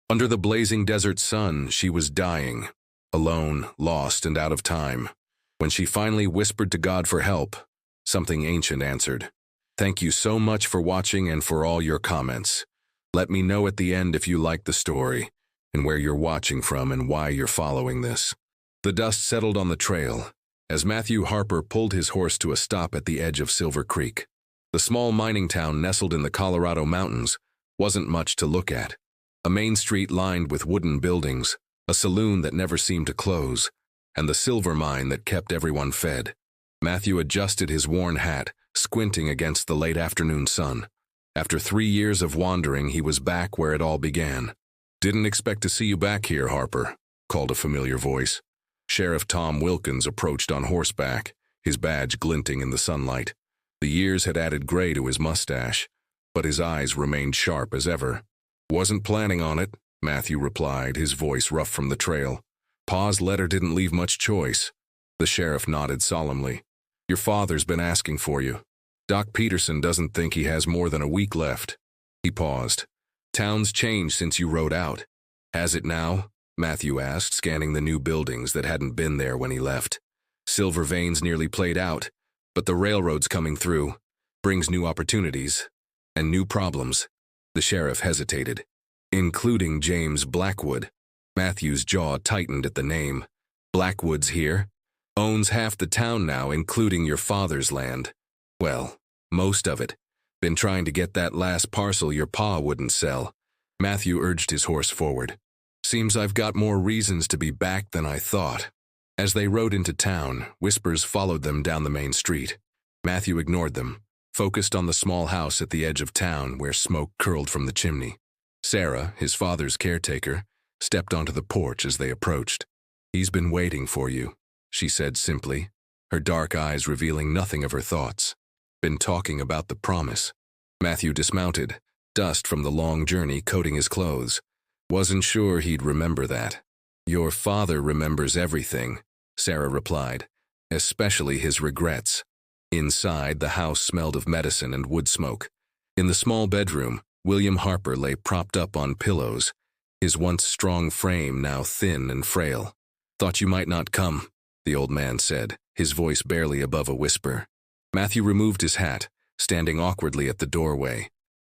Under the blazing desert sun, she was dying, alone, lost, and out of time. When she finally whispered to God for help, something ancient answered. Thank you so much for watching and for all your comments. Let me know at the end if you liked the story, and where you're watching from and why you're following this. The dust settled on the trail as Matthew Harper pulled his horse to a stop at the edge of Silver Creek. The small mining town nestled in the Colorado mountains wasn't much to look at. A main street lined with wooden buildings, a saloon that never seemed to close, and the silver mine that kept everyone fed. Matthew adjusted his worn hat, squinting against the late afternoon sun. After 3 years of wandering, he was back where it all began. Didn't expect to see you back here, Harper, called a familiar voice. Sheriff Tom Wilkins approached on horseback, his badge glinting in the sunlight. The years had added gray to his mustache, but his eyes remained sharp as ever. Wasn't planning on it, Matthew replied, his voice rough from the trail. Pa's letter didn't leave much choice. The sheriff nodded solemnly. Your father's been asking for you. Doc Peterson doesn't think he has more than a week left. He paused. Town's changed since you rode out. Has it now? Matthew asked, scanning the new buildings that hadn't been there when he left. Silver veins nearly played out, but the railroad's coming through. Brings new opportunities. And new problems. The sheriff hesitated. Including James Blackwood. Matthew's jaw tightened at the name. Blackwood's here. Owns half the town now, including your father's land. Well, most of it. Been trying to get that last parcel your pa wouldn't sell. Matthew urged his horse forward. Seems I've got more reasons to be back than I thought. As they rode into town, whispers followed them down the main street. Matthew ignored them, focused on the small house at the edge of town where smoke curled from the chimney. Sarah, his father's caretaker, stepped onto the porch as they approached. He's been waiting for you, she said simply, her dark eyes revealing nothing of her thoughts. Been talking about the promise. Matthew dismounted, dust from the long journey coating his clothes. Wasn't sure he'd remember that. Your father remembers everything, Sarah replied, especially his regrets. Inside, the house smelled of medicine and wood smoke. In the small bedroom, William Harper lay propped up on pillows, his once strong frame now thin and frail. Thought you might not come, the old man said, his voice barely above a whisper. Matthew removed his hat, standing awkwardly at the doorway.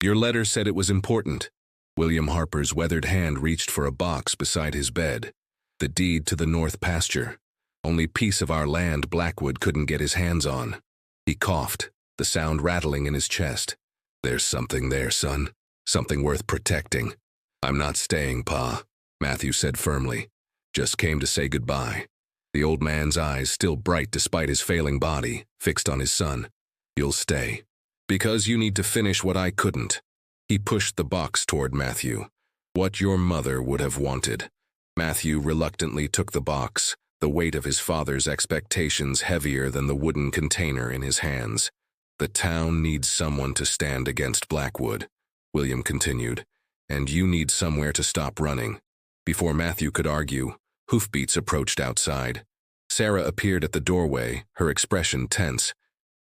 Your letter said it was important. William Harper's weathered hand reached for a box beside his bed. The deed to the north pasture. Only piece of our land Blackwood couldn't get his hands on. He coughed, the sound rattling in his chest. There's something there, son. Something worth protecting. I'm not staying, Pa, Matthew said firmly. Just came to say goodbye. The old man's eyes, still bright despite his failing body, fixed on his son. You'll stay. Because you need to finish what I couldn't. He pushed the box toward Matthew. What your mother would have wanted. Matthew reluctantly took the box, the weight of his father's expectations heavier than the wooden container in his hands. The town needs someone to stand against Blackwood, William continued, and you need somewhere to stop running. Before Matthew could argue, hoofbeats approached outside. Sarah appeared at the doorway, her expression tense.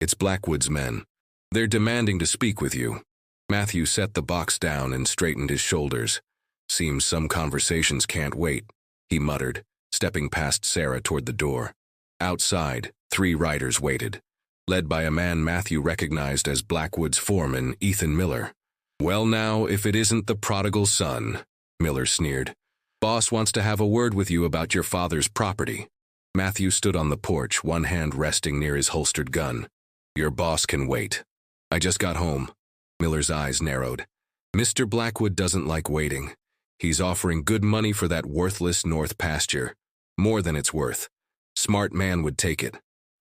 It's Blackwood's men. They're demanding to speak with you. Matthew set the box down and straightened his shoulders. Seems some conversations can't wait, he muttered, stepping past Sarah toward the door. Outside, 3 riders waited, led by a man Matthew recognized as Blackwood's foreman, Ethan Miller. Well now, if it isn't the prodigal son, Miller sneered. Boss wants to have a word with you about your father's property. Matthew stood on the porch, one hand resting near his holstered gun. Your boss can wait. I just got home. Miller's eyes narrowed. Mr. Blackwood doesn't like waiting. He's offering good money for that worthless north pasture. More than it's worth. Smart man would take it.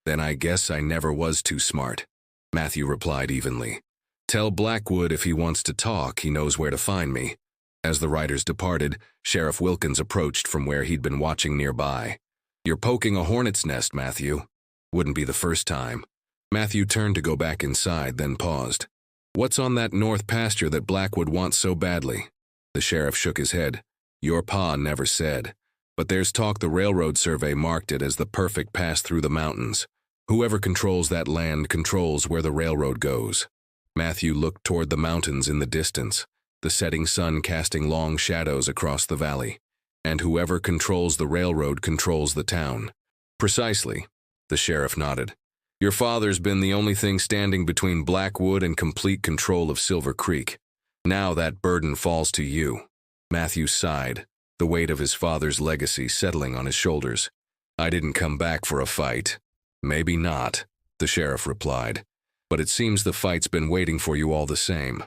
Then I guess I never was too smart. Matthew replied evenly. Tell Blackwood if he wants to talk, he knows where to find me. As the riders departed, Sheriff Wilkins approached from where he'd been watching nearby. You're poking a hornet's nest, Matthew. Wouldn't be the first time. Matthew turned to go back inside, then paused. What's on that north pasture that Blackwood wants so badly? The sheriff shook his head. Your pa never said. But there's talk the railroad survey marked it as the perfect pass through the mountains. Whoever controls that land controls where the railroad goes. Matthew looked toward the mountains in the distance. the setting sun casting long shadows across the valley. And whoever controls the railroad controls the town. Precisely, the sheriff nodded. Your father's been the only thing standing between Blackwood and complete control of Silver Creek. Now that burden falls to you. Matthew sighed, the weight of his father's legacy settling on his shoulders. I didn't come back for a fight. Maybe not, the sheriff replied. But it seems the fight's been waiting for you all the same.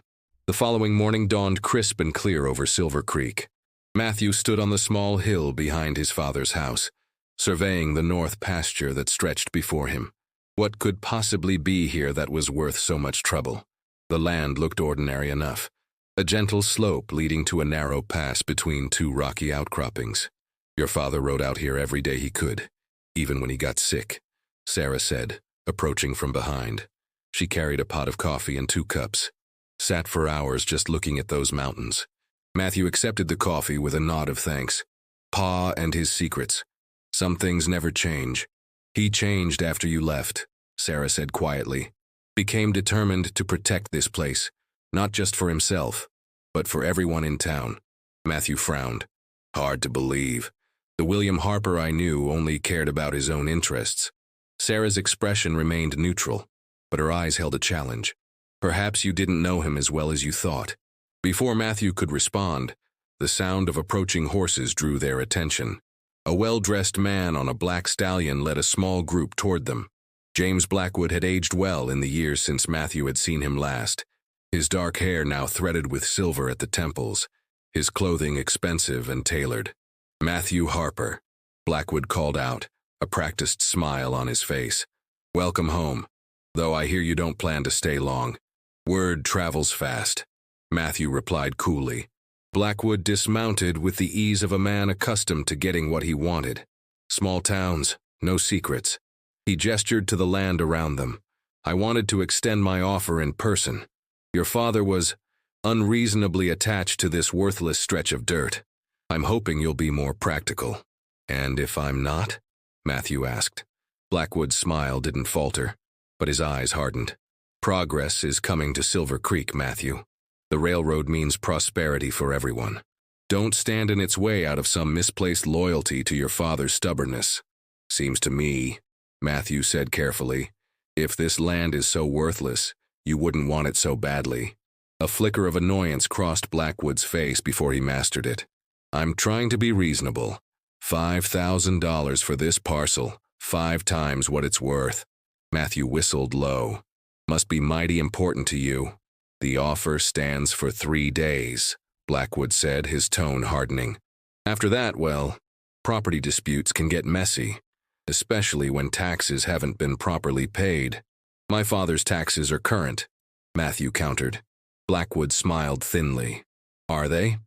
The following morning dawned crisp and clear over Silver Creek. Matthew stood on the small hill behind his father's house, surveying the north pasture that stretched before him. What could possibly be here that was worth so much trouble? The land looked ordinary enough, a gentle slope leading to a narrow pass between two rocky outcroppings. Your father rode out here every day he could, even when he got sick, Sarah said, approaching from behind. She carried a pot of coffee and 2 cups, sat for hours just looking at those mountains. Matthew accepted the coffee with a nod of thanks. Pa and his secrets. Some things never change. He changed after you left, Sarah said quietly. Became determined to protect this place, not just for himself, but for everyone in town. Matthew frowned. Hard to believe. The William Harper I knew only cared about his own interests. Sarah's expression remained neutral, but her eyes held a challenge. Perhaps you didn't know him as well as you thought. Before Matthew could respond, the sound of approaching horses drew their attention. A well-dressed man on a black stallion led a small group toward them. James Blackwood had aged well in the years since Matthew had seen him last, his dark hair now threaded with silver at the temples, his clothing expensive and tailored. Matthew Harper, Blackwood called out, a practiced smile on his face. Welcome home, though I hear you don't plan to stay long. Word travels fast, Matthew replied coolly. Blackwood dismounted with the ease of a man accustomed to getting what he wanted. Small towns, no secrets. He gestured to the land around them. I wanted to extend my offer in person. Your father was unreasonably attached to this worthless stretch of dirt. I'm hoping you'll be more practical. And if I'm not? Matthew asked. Blackwood's smile didn't falter, but his eyes hardened. Progress is coming to Silver Creek, Matthew. The railroad means prosperity for everyone. Don't stand in its way out of some misplaced loyalty to your father's stubbornness. Seems to me, Matthew said carefully, if this land is so worthless, you wouldn't want it so badly. A flicker of annoyance crossed Blackwood's face before he mastered it. I'm trying to be reasonable. $5,000 for this parcel, 5 times what it's worth. Matthew whistled low. Must be mighty important to you. The offer stands for 3 days, Blackwood said, his tone hardening. After that, well, property disputes can get messy, especially when taxes haven't been properly paid. My father's taxes are current, Matthew countered. Blackwood smiled thinly. Are they?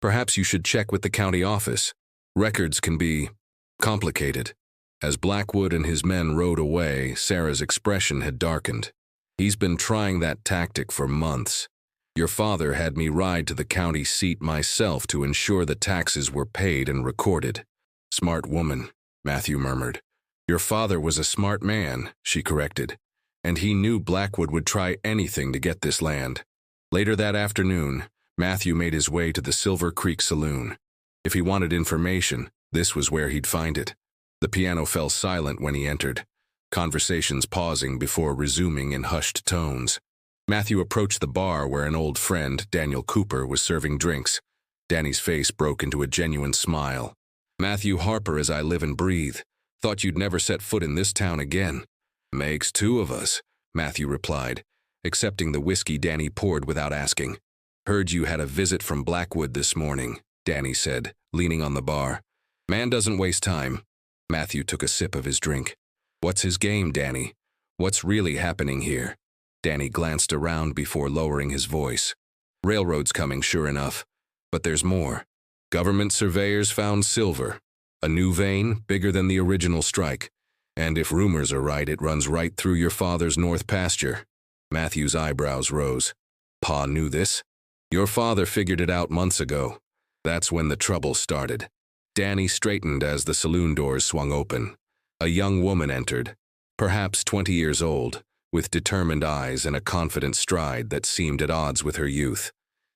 Perhaps you should check with the county office. Records can be complicated. As Blackwood and his men rode away, Sarah's expression had darkened. He's been trying that tactic for months. Your father had me ride to the county seat myself to ensure the taxes were paid and recorded. Smart woman, Matthew murmured. Your father was a smart man, she corrected, and he knew Blackwood would try anything to get this land. Later that afternoon, Matthew made his way to the Silver Creek saloon. If he wanted information, this was where he'd find it. The piano fell silent when he entered, conversations pausing before resuming in hushed tones. Matthew approached the bar where an old friend, Daniel Cooper, was serving drinks. Danny's face broke into a genuine smile. Matthew Harper as I live and breathe. Thought you'd never set foot in this town again. Makes 2 of us, Matthew replied, accepting the whiskey Danny poured without asking. Heard you had a visit from Blackwood this morning, Danny said, leaning on the bar. Man doesn't waste time. Matthew took a sip of his drink. What's his game, Danny? What's really happening here? Danny glanced around before lowering his voice. Railroad's coming, sure enough. But there's more. Government surveyors found silver. A new vein, bigger than the original strike. And if rumors are right, it runs right through your father's north pasture. Matthew's eyebrows rose. Pa knew this? Your father figured it out months ago. That's when the trouble started. Danny straightened as the saloon doors swung open. A young woman entered, perhaps 20 years old, with determined eyes and a confident stride that seemed at odds with her youth.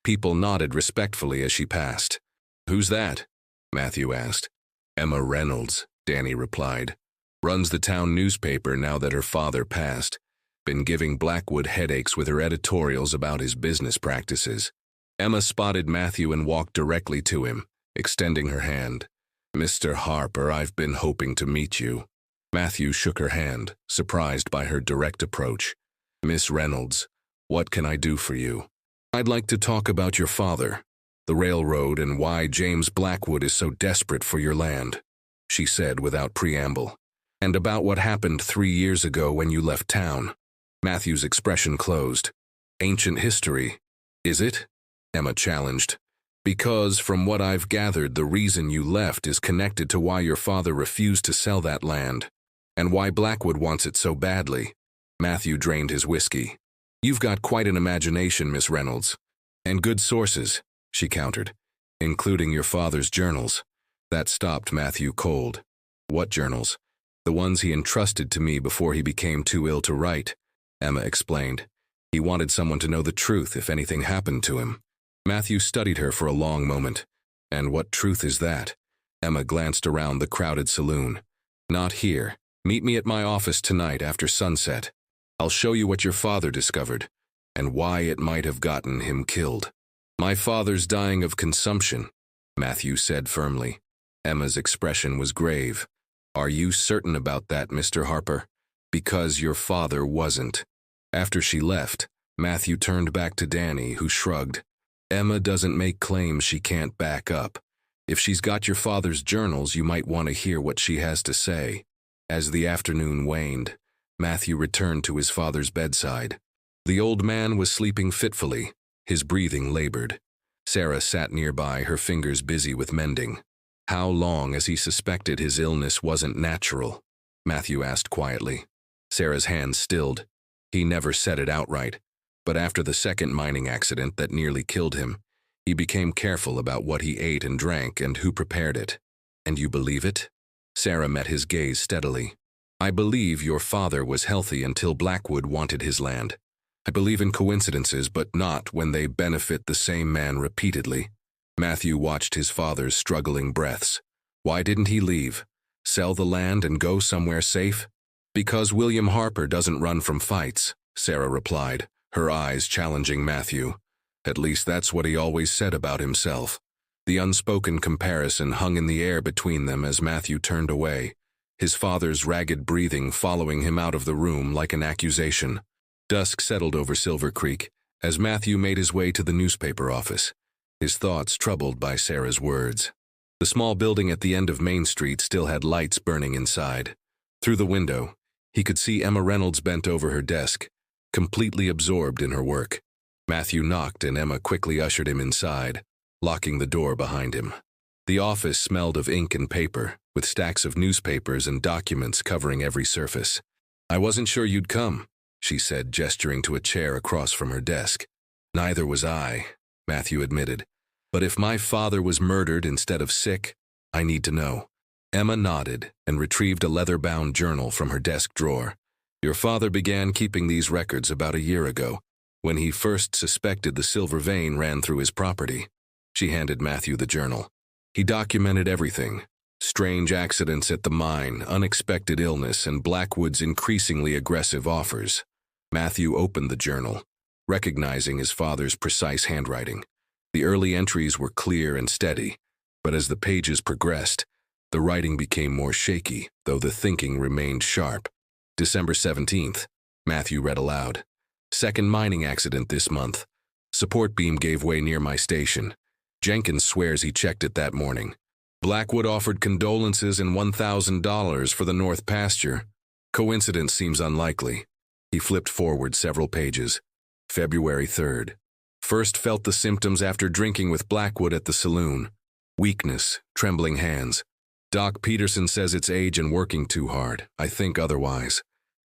People nodded respectfully as she passed. "Who's that?" Matthew asked. "Emma Reynolds," Danny replied. "Runs the town newspaper now that her father passed. Been giving Blackwood headaches with her editorials about his business practices." Emma spotted Matthew and walked directly to him, extending her hand. "Mr. Harper, I've been hoping to meet you." Matthew shook her hand, surprised by her direct approach. "Miss Reynolds, what can I do for you?" "I'd like to talk about your father, the railroad, and why James Blackwood is so desperate for your land," she said without preamble. "And about what happened 3 years ago when you left town." Matthew's expression closed. "Ancient history, is it?" Emma challenged. "Because from what I've gathered, the reason you left is connected to why your father refused to sell that land, and why Blackwood wants it so badly." Matthew drained his whiskey. "You've got quite an imagination, Miss Reynolds. And good sources," she countered, "including your father's journals." That stopped Matthew cold. "What journals?" "The ones he entrusted to me before he became too ill to write," Emma explained. "He wanted someone to know the truth if anything happened to him." Matthew studied her for a long moment. "And what truth is that?" Emma glanced around the crowded saloon. "Not here. Meet me at my office tonight after sunset. I'll show you what your father discovered, and why it might have gotten him killed." "My father's dying of consumption," Matthew said firmly. Emma's expression was grave. "Are you certain about that, Mr. Harper?" "Because your father wasn't." After she left, Matthew turned back to Danny, who shrugged. "Emma doesn't make claims she can't back up. If she's got your father's journals, you might want to hear what she has to say." As the afternoon waned, Matthew returned to his father's bedside. The old man was sleeping fitfully, his breathing labored. Sarah sat nearby, her fingers busy with mending. "How long has he suspected his illness wasn't natural?" Matthew asked quietly. Sarah's hands stilled. "He never said it outright, but after the second mining accident that nearly killed him, he became careful about what he ate and drank and who prepared it." "And you believe it?" Sarah met his gaze steadily. "I believe your father was healthy until Blackwood wanted his land. I believe in coincidences, but not when they benefit the same man repeatedly." Matthew watched his father's struggling breaths. "Why didn't he leave? Sell the land and go somewhere safe?" "Because William Harper doesn't run from fights," Sarah replied, her eyes challenging Matthew. "At least that's what he always said about himself." The unspoken comparison hung in the air between them as Matthew turned away, his father's ragged breathing following him out of the room like an accusation. Dusk settled over Silver Creek as Matthew made his way to the newspaper office, his thoughts troubled by Sarah's words. The small building at the end of Main Street still had lights burning inside. Through the window, he could see Emma Reynolds bent over her desk, completely absorbed in her work. Matthew knocked and Emma quickly ushered him inside, locking the door behind him. The office smelled of ink and paper, with stacks of newspapers and documents covering every surface. "I wasn't sure you'd come," she said, gesturing to a chair across from her desk. "Neither was I," Matthew admitted. "But if my father was murdered instead of sick, I need to know." Emma nodded and retrieved a leather-bound journal from her desk drawer. "Your father began keeping these records about a year ago, when he first suspected the silver vein ran through his property." She handed Matthew the journal. "He documented everything: strange accidents at the mine, unexpected illness, and Blackwood's increasingly aggressive offers." Matthew opened the journal, recognizing his father's precise handwriting. The early entries were clear and steady, but as the pages progressed, the writing became more shaky, though the thinking remained sharp. "December 17th, Matthew read aloud. "Second mining accident this month. Support beam gave way near my station. Jenkins swears he checked it that morning. Blackwood offered condolences and $1,000 for the north pasture. Coincidence seems unlikely." He flipped forward several pages. "February 3rd. First felt the symptoms after drinking with Blackwood at the saloon. Weakness, trembling hands. Doc Peterson says it's age and working too hard. I think otherwise.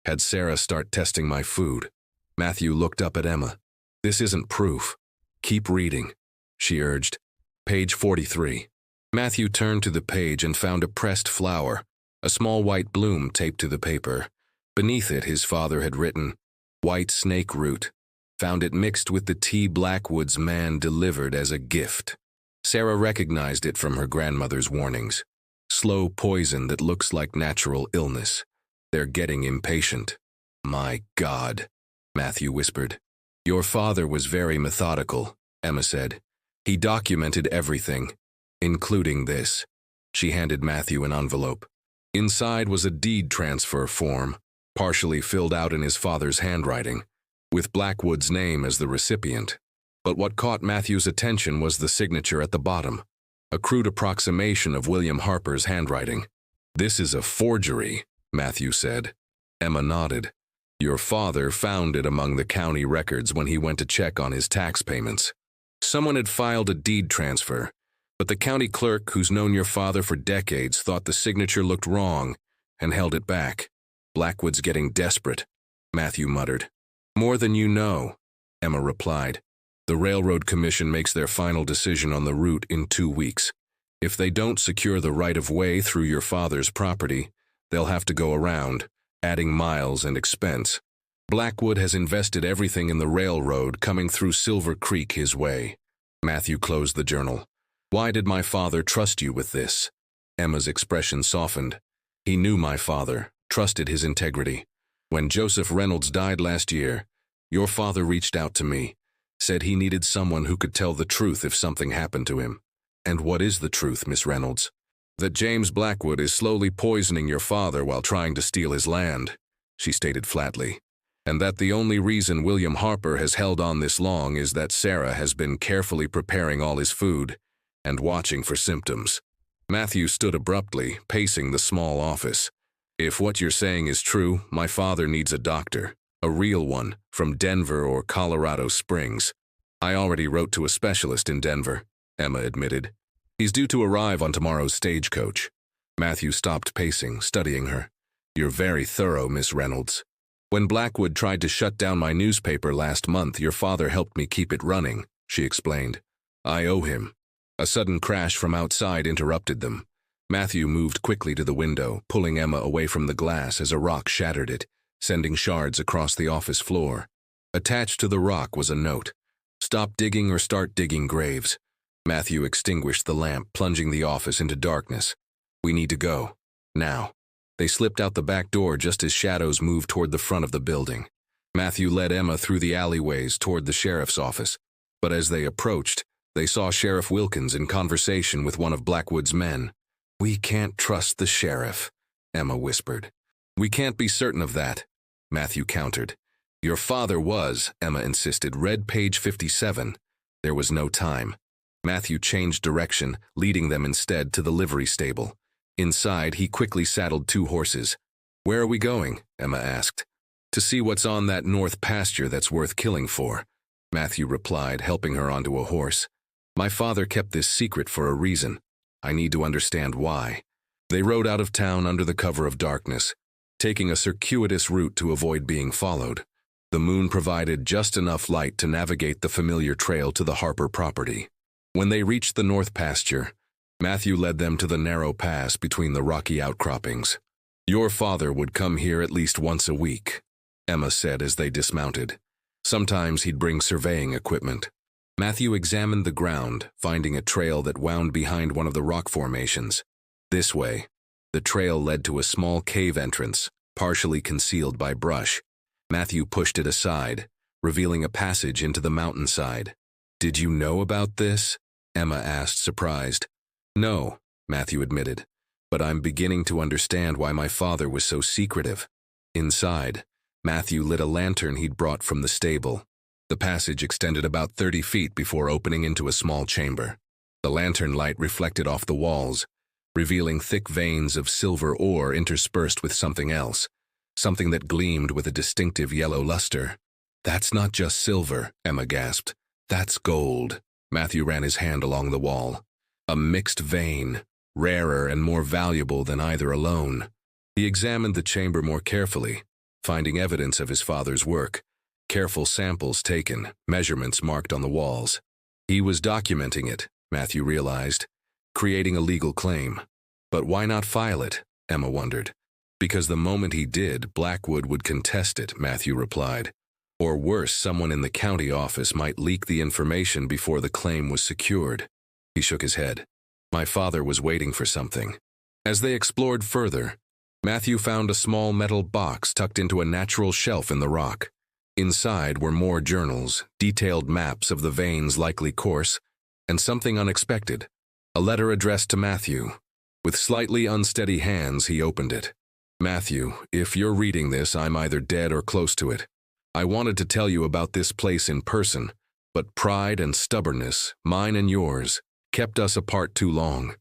Had Sarah start testing my food." Matthew looked up at Emma. "This isn't proof. Keep reading," she urged. Page 43. Matthew turned to the page and found a pressed flower, a small white bloom taped to the paper. Beneath it, his father had written, "White snake root. found it mixed with the tea Blackwood's man delivered as a gift. Sarah recognized it from her grandmother's warnings. Slow poison that looks like natural illness. They're getting impatient. My God, Matthew whispered. Your father was very methodical, Emma said. He documented everything, including this. She handed Matthew an envelope. Inside was a deed transfer form, partially filled out in his father's handwriting, with Blackwood's name as the recipient. But what caught Matthew's attention was the signature at the bottom, a crude approximation of William Harper's handwriting. This is a forgery, Matthew said. Emma nodded. Your father found it among the county records when he went to check on his tax payments. Someone had filed a deed transfer, but the county clerk, who's known your father for decades, thought the signature looked wrong and held it back. Blackwood's getting desperate, Matthew muttered. More than you know, Emma replied. The Railroad Commission makes their final decision on the route in 2 weeks. If they don't secure the right-of-way through your father's property, they'll have to go around, adding miles and expense. Blackwood has invested everything in the railroad coming through Silver Creek his way. Matthew closed the journal. Why did my father trust you with this? Emma's expression softened. He knew my father, trusted his integrity. When Joseph Reynolds died last year, your father reached out to me, said he needed someone who could tell the truth if something happened to him. And what is the truth, Miss Reynolds? That James Blackwood is slowly poisoning your father while trying to steal his land, she stated flatly. And that the only reason William Harper has held on this long is that Sarah has been carefully preparing all his food and watching for symptoms. Matthew stood abruptly, pacing the small office. If what you're saying is true, my father needs a doctor, a real one, from Denver or Colorado Springs. I already wrote to a specialist in Denver, Emma admitted. He's due to arrive on tomorrow's stagecoach. Matthew stopped pacing, studying her. You're very thorough, Miss Reynolds. When Blackwood tried to shut down my newspaper last month, your father helped me keep it running, she explained. I owe him. A sudden crash from outside interrupted them. Matthew moved quickly to the window, pulling Emma away from the glass as a rock shattered it, sending shards across the office floor. Attached to the rock was a note. Stop digging or start digging graves. Matthew extinguished the lamp, plunging the office into darkness. We need to go. Now. They slipped out the back door just as shadows moved toward the front of the building. Matthew led Emma through the alleyways toward the sheriff's office. But as they approached, they saw Sheriff Wilkins in conversation with one of Blackwood's men. We can't trust the sheriff, Emma whispered. We can't be certain of that, Matthew countered. Your father was, Emma insisted, read page 57. There was no time. Matthew changed direction, leading them instead to the livery stable. Inside, he quickly saddled 2 horses. Where are we going? Emma asked. To see what's on that north pasture that's worth killing for, Matthew replied, helping her onto a horse. My father kept this secret for a reason. I need to understand why. They rode out of town under the cover of darkness, taking a circuitous route to avoid being followed. The moon provided just enough light to navigate the familiar trail to the Harper property. When they reached the north pasture, Matthew led them to the narrow pass between the rocky outcroppings. Your father would come here at least once a week, Emma said as they dismounted. Sometimes he'd bring surveying equipment. Matthew examined the ground, finding a trail that wound behind one of the rock formations. This way, the trail led to a small cave entrance, partially concealed by brush. Matthew pushed it aside, revealing a passage into the mountainside. Did you know about this? Emma asked, surprised. No, Matthew admitted, but I'm beginning to understand why my father was so secretive. Inside, Matthew lit a lantern he'd brought from the stable. The passage extended about 30 feet before opening into a small chamber. The lantern light reflected off the walls, revealing thick veins of silver ore interspersed with something else, something that gleamed with a distinctive yellow luster. That's not just silver, Emma gasped. That's gold. Matthew ran his hand along the wall. A mixed vein, rarer and more valuable than either alone. He examined the chamber more carefully, finding evidence of his father's work. Careful samples taken, measurements marked on the walls. He was documenting it, Matthew realized, creating a legal claim. But why not file it? Emma wondered. Because the moment he did, Blackwood would contest it, Matthew replied. Or worse, someone in the county office might leak the information before the claim was secured. He shook his head. My father was waiting for something. As they explored further, Matthew found a small metal box tucked into a natural shelf in the rock. Inside were more journals, detailed maps of the vein's likely course, and something unexpected, a letter addressed to Matthew. With slightly unsteady hands, he opened it. Matthew, if you're reading this, I'm either dead or close to it. I wanted to tell you about this place in person, but pride and stubbornness, mine and yours, kept us apart too long.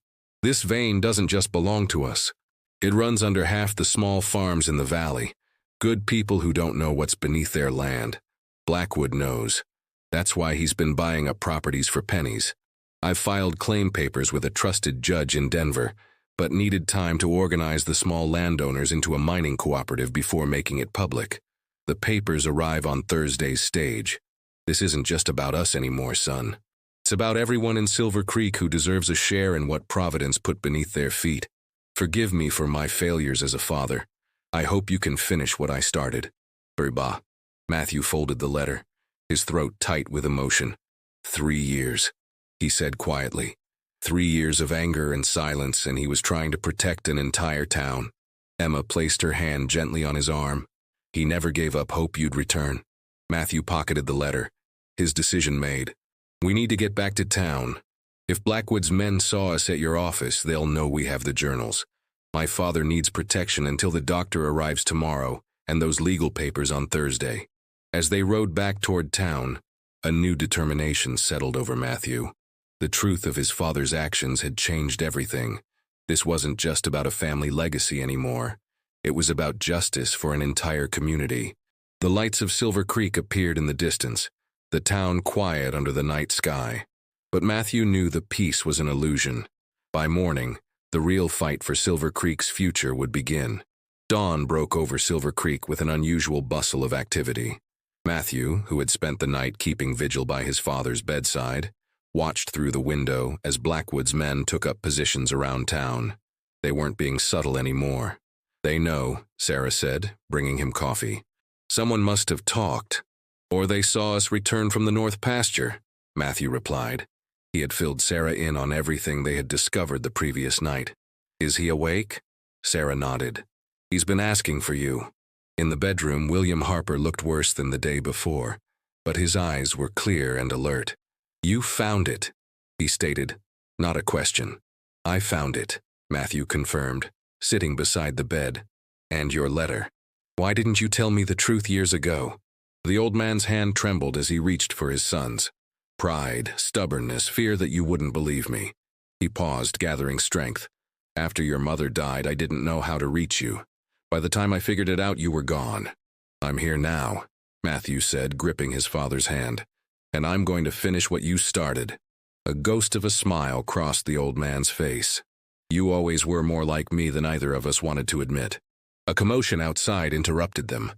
This vein doesn't just belong to us. It runs under half the small farms in the valley. Good people who don't know what's beneath their land. Blackwood knows. That's why he's been buying up properties for pennies. I've filed claim papers with a trusted judge in Denver, but needed time to organize the small landowners into a mining cooperative before making it public. The papers arrive on Thursday's stage. This isn't just about us anymore, son. It's about everyone in Silver Creek who deserves a share in what Providence put beneath their feet. Forgive me for my failures as a father. I hope you can finish what I started. Bah. Matthew folded the letter, his throat tight with emotion. 3 years, he said quietly. 3 years of anger and silence, and he was trying to protect an entire town. Emma placed her hand gently on his arm. He never gave up hope you'd return. Matthew pocketed the letter, his decision made. We need to get back to town. If Blackwood's men saw us at your office, they'll know we have the journals. My father needs protection until the doctor arrives tomorrow, and those legal papers on Thursday. As they rode back toward town, a new determination settled over Matthew. The truth of his father's actions had changed everything. This wasn't just about a family legacy anymore. It was about justice for an entire community. The lights of Silver Creek appeared in the distance, the town quiet under the night sky. But Matthew knew the peace was an illusion. By morning, the real fight for Silver Creek's future would begin. Dawn broke over Silver Creek with an unusual bustle of activity. Matthew, who had spent the night keeping vigil by his father's bedside, watched through the window as Blackwood's men took up positions around town. They weren't being subtle anymore. They know, Sarah said, bringing him coffee. Someone must have talked. Or they saw us return from the north pasture, Matthew replied. He had filled Sarah in on everything they had discovered the previous night. Is he awake? Sarah nodded. He's been asking for you. In the bedroom, William Harper looked worse than the day before, but his eyes were clear and alert. You found it, he stated, not a question. I found it, Matthew confirmed, sitting beside the bed. And your letter. Why didn't you tell me the truth years ago? The old man's hand trembled as he reached for his son's. Pride, stubbornness, fear that you wouldn't believe me. He paused, gathering strength. After your mother died, I didn't know how to reach you. By the time I figured it out, you were gone. I'm here now, Matthew said, gripping his father's hand. And I'm going to finish what you started. A ghost of a smile crossed the old man's face. You always were more like me than either of us wanted to admit. A commotion outside interrupted them.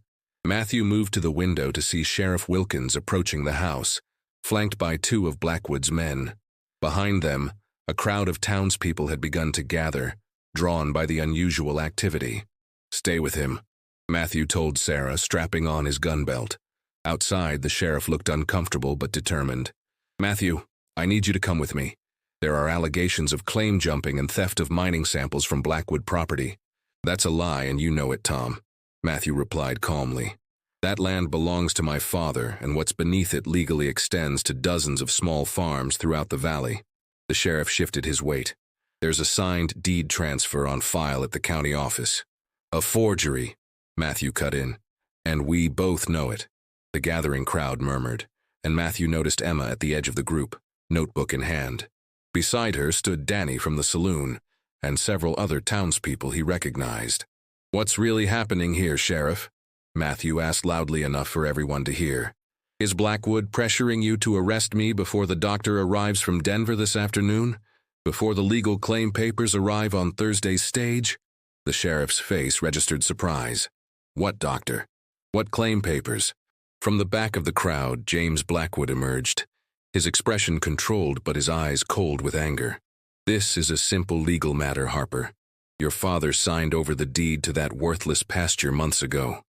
Matthew moved to the window to see Sheriff Wilkins approaching the house, flanked by 2 of Blackwood's men. Behind them, a crowd of townspeople had begun to gather, drawn by the unusual activity. Stay with him, Matthew told Sarah, strapping on his gun belt. Outside, the sheriff looked uncomfortable but determined. Matthew, I need you to come with me. There are allegations of claim jumping and theft of mining samples from Blackwood property. That's a lie, and you know it, Tom, Matthew replied calmly. That land belongs to my father, and what's beneath it legally extends to dozens of small farms throughout the valley. The sheriff shifted his weight. There's a signed deed transfer on file at the county office. A forgery, Matthew cut in. And we both know it. The gathering crowd murmured, and Matthew noticed Emma at the edge of the group, notebook in hand. Beside her stood Danny from the saloon, and several other townspeople he recognized. What's really happening here, Sheriff? Matthew asked loudly enough for everyone to hear. Is Blackwood pressuring you to arrest me before the doctor arrives from Denver this afternoon? Before the legal claim papers arrive on Thursday's stage? The sheriff's face registered surprise. What doctor? What claim papers? From the back of the crowd, James Blackwood emerged, his expression controlled but his eyes cold with anger. This is a simple legal matter, Harper. Your father signed over the deed to that worthless pasture months ago.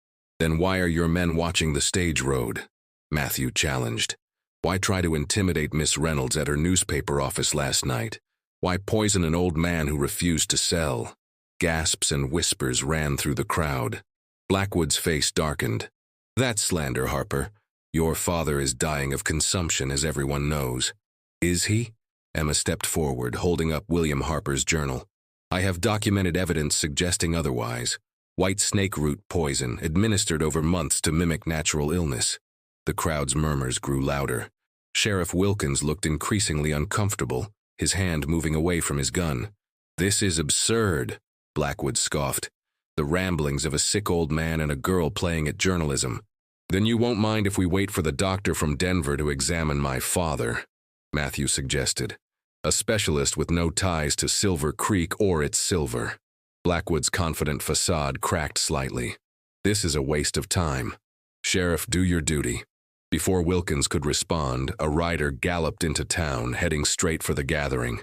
Then why are your men watching the stage road? Matthew challenged. Why try to intimidate Miss Reynolds at her newspaper office last night? Why poison an old man who refused to sell? Gasps and whispers ran through the crowd. Blackwood's face darkened. That's slander, Harper. Your father is dying of consumption, as everyone knows. Is he? Emma stepped forward, holding up William Harper's journal. I have documented evidence suggesting otherwise. White snake root poison, administered over months to mimic natural illness. The crowd's murmurs grew louder. Sheriff Wilkins looked increasingly uncomfortable, his hand moving away from his gun. This is absurd, Blackwood scoffed. The ramblings of a sick old man and a girl playing at journalism. Then you won't mind if we wait for the doctor from Denver to examine my father, Matthew suggested. A specialist with no ties to Silver Creek or its silver. Blackwood's confident facade cracked slightly. This is a waste of time. Sheriff, do your duty. Before Wilkins could respond, a rider galloped into town, heading straight for the gathering.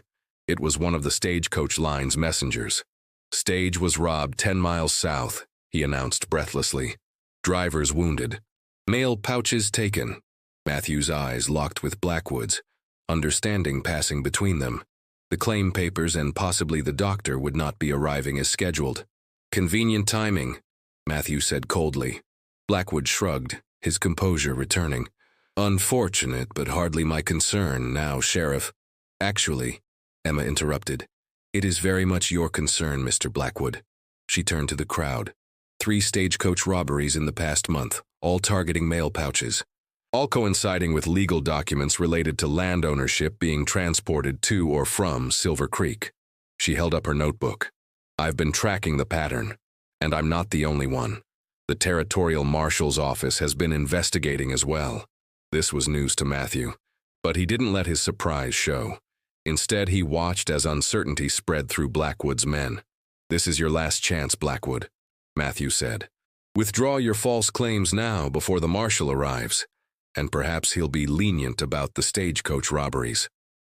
It was one of the stagecoach line's messengers. Stage was robbed 10 miles south, he announced breathlessly. Drivers wounded. Mail pouches taken. Matthew's eyes locked with Blackwood's, understanding passing between them. The claim papers and possibly the doctor would not be arriving as scheduled. Convenient timing, Matthew said coldly. Blackwood shrugged, his composure returning. Unfortunate, but hardly my concern now, Sheriff. Actually, Emma interrupted, it is very much your concern, Mr. Blackwood. She turned to the crowd. 3 stagecoach robberies in the past month, all targeting mail pouches. All coinciding with legal documents related to land ownership being transported to or from Silver Creek. She held up her notebook. I've been tracking the pattern, and I'm not the only one. The Territorial Marshal's office has been investigating as well. This was news to Matthew, but he didn't let his surprise show. Instead, he watched as uncertainty spread through Blackwood's men. This is your last chance, Blackwood, Matthew said. Withdraw your false claims now before the marshal arrives, and perhaps he'll be lenient about the stagecoach robberies.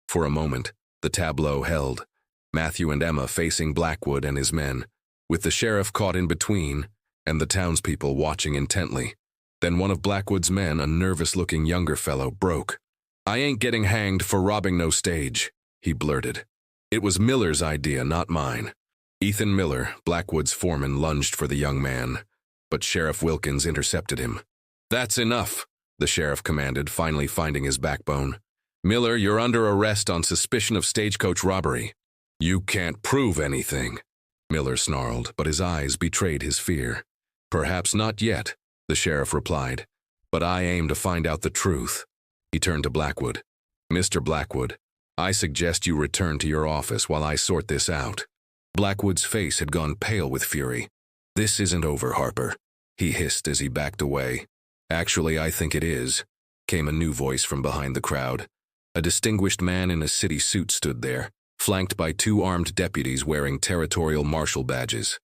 For a moment, the tableau held, Matthew and Emma facing Blackwood and his men, with the sheriff caught in between and the townspeople watching intently. Then one of Blackwood's men, a nervous-looking younger fellow, broke. I ain't getting hanged for robbing no stage, he blurted. It was Miller's idea, not mine. Ethan Miller, Blackwood's foreman, lunged for the young man, but Sheriff Wilkins intercepted him. That's enough, the sheriff commanded, finally finding his backbone. Miller, you're under arrest on suspicion of stagecoach robbery. You can't prove anything, Miller snarled, but his eyes betrayed his fear. Perhaps not yet, the sheriff replied, but I aim to find out the truth. He turned to Blackwood. Mr. Blackwood, I suggest you return to your office while I sort this out. Blackwood's face had gone pale with fury. This isn't over, Harper, he hissed as he backed away. Actually, I think it is, came a new voice from behind the crowd. A distinguished man in a city suit stood there, flanked by 2 armed deputies wearing territorial marshal badges.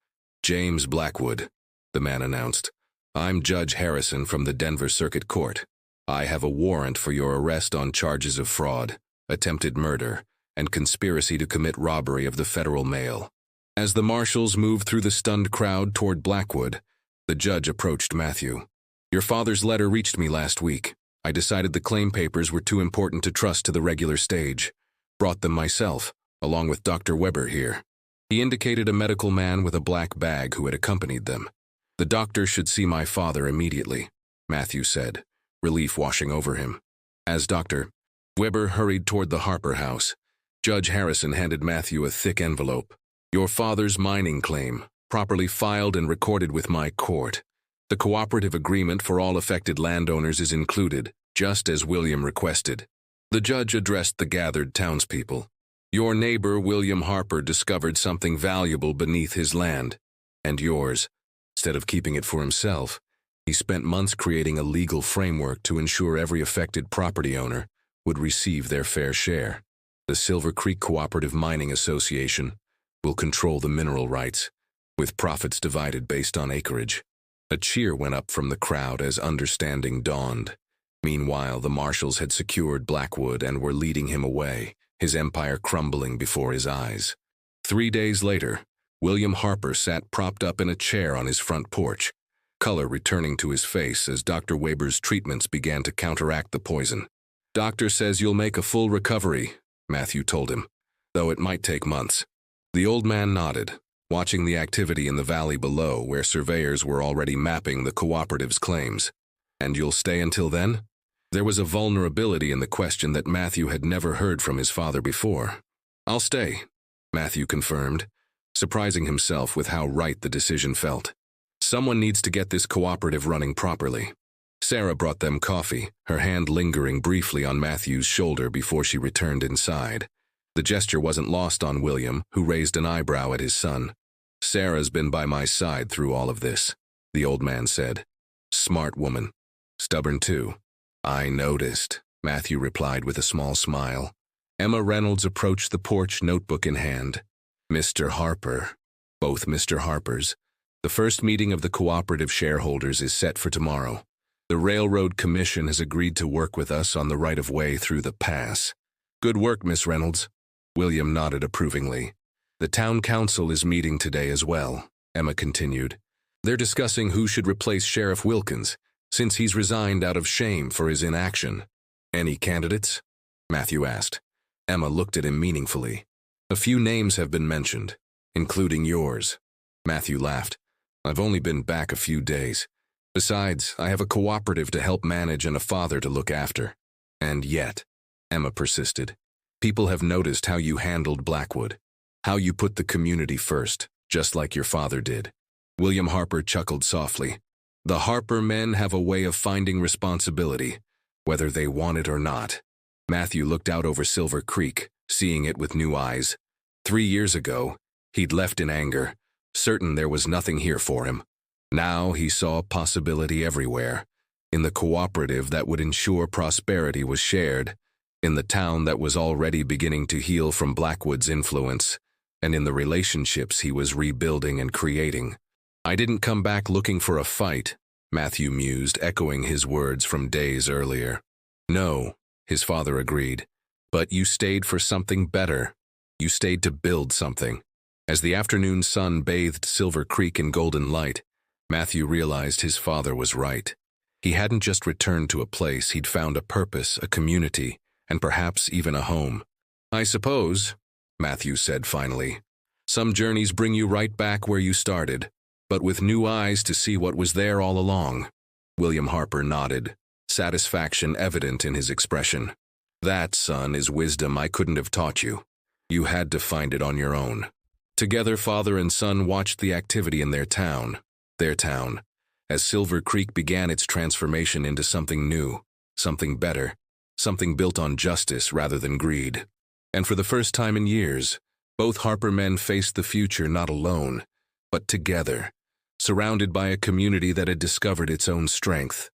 James Blackwood, the man announced. I'm Judge Harrison from the Denver Circuit Court. I have a warrant for your arrest on charges of fraud, attempted murder, and conspiracy to commit robbery of the federal mail. As the marshals moved through the stunned crowd toward Blackwood, the judge approached Matthew. Your father's letter reached me last week. I decided the claim papers were too important to trust to the regular stage. Brought them myself, along with Dr. Weber here. He indicated a medical man with a black bag who had accompanied them. The doctor should see my father immediately, Matthew said, relief washing over him. As Dr. Weber hurried toward the Harper house, Judge Harrison handed Matthew a thick envelope. Your father's mining claim, properly filed and recorded with my court. The cooperative agreement for all affected landowners is included, just as William requested. The judge addressed the gathered townspeople. Your neighbor, William Harper, discovered something valuable beneath his land, and yours. Instead of keeping it for himself, he spent months creating a legal framework to ensure every affected property owner would receive their fair share. The Silver Creek Cooperative Mining Association will control the mineral rights, with profits divided based on acreage. A cheer went up from the crowd as understanding dawned. Meanwhile, the marshals had secured Blackwood and were leading him away, his empire crumbling before his eyes. 3 days later, William Harper sat propped up in a chair on his front porch. color returning to his face as Dr. Weber's treatments began to counteract the poison. "Doctor says you'll make a full recovery," Matthew told him, "though it might take months." The old man nodded, watching the activity in the valley below where surveyors were already mapping the cooperative's claims. "And you'll stay until then?" There was a vulnerability in the question that Matthew had never heard from his father before. "I'll stay," Matthew confirmed, surprising himself with how right the decision felt. Someone needs to get this cooperative running properly. Sarah brought them coffee, her hand lingering briefly on Matthew's shoulder before she returned inside. The gesture wasn't lost on William, who raised an eyebrow at his son. "Sarah's been by my side through all of this," the old man said. "Smart woman. Stubborn too." "I noticed," Matthew replied with a small smile. Emma Reynolds approached the porch, notebook in hand. "Mr. Harper." Both Mr. Harpers. "The first meeting of the cooperative shareholders is set for tomorrow. The Railroad Commission has agreed to work with us on the right-of-way through the pass." "Good work, Miss Reynolds." William nodded approvingly. "The town council is meeting today as well," Emma continued. "They're discussing who should replace Sheriff Wilkins, since he's resigned out of shame for his inaction." "Any candidates?" Matthew asked. Emma looked at him meaningfully. "A few names have been mentioned, including yours." Matthew laughed. "I've only been back a few days. Besides, I have a cooperative to help manage and a father to look after." "And yet," Emma persisted, "people have noticed how you handled Blackwood, how you put the community first, just like your father did." William Harper chuckled softly. "The Harper men have a way of finding responsibility, whether they want it or not." Matthew looked out over Silver Creek, seeing it with new eyes. 3 years ago, he'd left in anger, certain there was nothing here for him. Now he saw possibility everywhere. In the cooperative that would ensure prosperity was shared, in the town that was already beginning to heal from Blackwood's influence, and in the relationships he was rebuilding and creating. "I didn't come back looking for a fight," Matthew mused, echoing his words from days earlier. "No," his father agreed, "but you stayed for something better. You stayed to build something." As the afternoon sun bathed Silver Creek in golden light, Matthew realized his father was right. He hadn't just returned to a place, he'd found a purpose, a community, and perhaps even a home. "I suppose," Matthew said finally, "some journeys bring you right back where you started, but with new eyes to see what was there all along." William Harper nodded, satisfaction evident in his expression. "That, son, is wisdom I couldn't have taught you. You had to find it on your own." Together, father and son watched the activity in their town, as Silver Creek began its transformation into something new, something better, something built on justice rather than greed. And for the first time in years, both Harper men faced the future not alone, but together, surrounded by a community that had discovered its own strength.